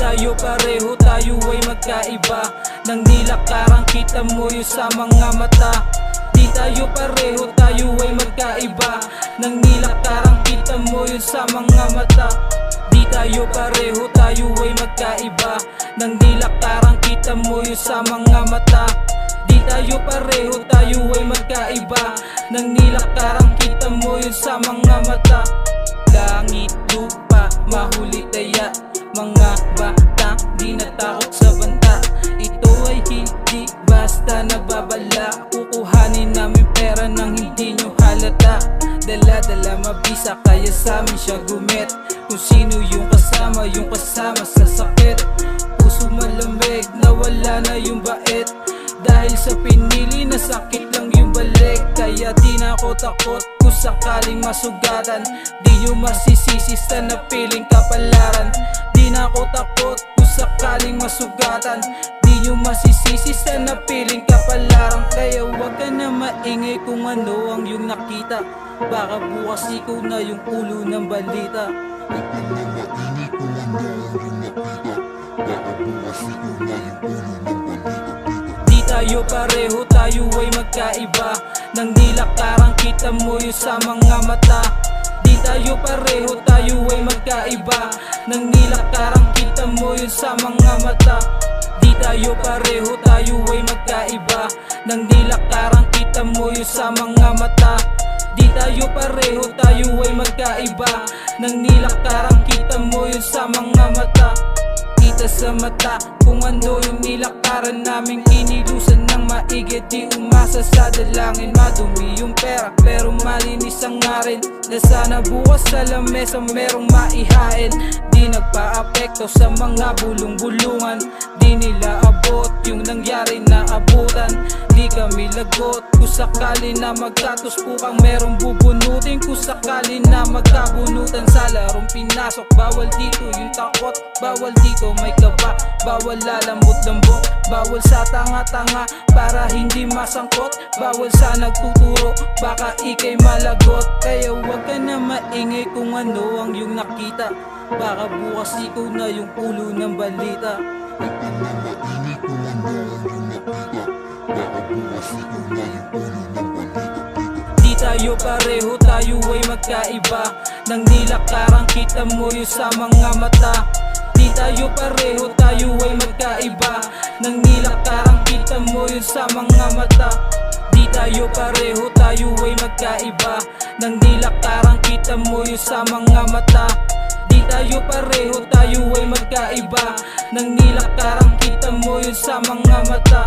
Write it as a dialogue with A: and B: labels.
A: tayo pareho, tayo ay magkaiba. Nang nilakaran kita mo yun sa mga mata. Di tayo pareho, tayo ay magkaiba. Nang nilakaran kita mo yun sa mga mata. Di tayo pareho, tayo ay magkaiba. Nang nilakaran kita mo yun sa mga mata. Di tayo pareho, tayo ay magkaiba. Nang nilakaran kita mo yun sa mga mata. Langit, lupa, mahuli taya. Mga bata, di natakot sa banta. Ito ay hindi basta nababala. Kukuhanin namin pera nang hindi nyo halata. Dala-dala mabisa kaya sa amin siya gumit. Kung sino yung kasama sa sakit. Puso malamig, nawala na yung bait. Dahil sa pinili na sakit lang yung balik. Kaya di na ako takot kung sakaling masugatan. Di nyo masisisi sa napiling kapalaran. Di na ako takot kung sakaling masugatan. Di nyo masisisi sa napiling kapalaran. Kaya wag ka na maingay kung ano ang iyong nakita. Baka bukas ikaw na yung ulo ng balita.
B: Wag ka na maingay kung ano ang iyong nakita. Baka bukas ikaw na yung ulo ng balita.
A: Di tayo pareho, tayo ay magkaiba. Nang nilakaran kita mo yun sa mga mata. Di tayo pareho, tayo ay magkaiba. Nang nilakaran kita mo yun sa mga mata. Di tayo pareho, tayo ay magkaiba. Nang nilakaran kita mo yun sa mga mata. Di tayo pareho, tayo ay magkaiba. Nang nilakaran kita mo yun sa mga mata. Kita sa mata kung ano yung nilakaran naming inilusan ng maigi. Di umasa sa dalangin, madumi yung pera pero malinis ang ngarin. Na sana bukas sa lamesa merong maihain. Di nagpa-apekto sa mga bulong-bulungan. Di nila abot yung nangyari na abutan. Di kami lagot kung sakali na magkatuspukang merong bubunutin. Kung sakali na magkabunutan sa larong pinasok. Bawal dito yung takot, bawal dito may kaba. Bawal lalambot-lambot, bawal sa tanga-tanga para hindi masangkot. Bawal sa nagtuturo, baka ikay malagot. Kaya wag ka na maingay kung ano ang iyong nakita. Baka bukas ikaw na yung ulo ng balita.
B: Wag ka na maingay kung ano ang iyong nakita. Baka bukas ikaw na yung ulo ng balita.
A: Di tayo pareho, tayo ay magkaiba. Nang nilakaran kita mo yun sa mga mata. Di tayo pareho, tayo ay magkaiba. Nang nilakaran kita mo yun sa mga mata. Di tayo pareho, tayo ay magkaiba. Nang nilakaran kita mo yun sa mga mata. Di tayo pareho, tayo ay magkaiba. Nang nilakaran kita mo yun sa mga mata.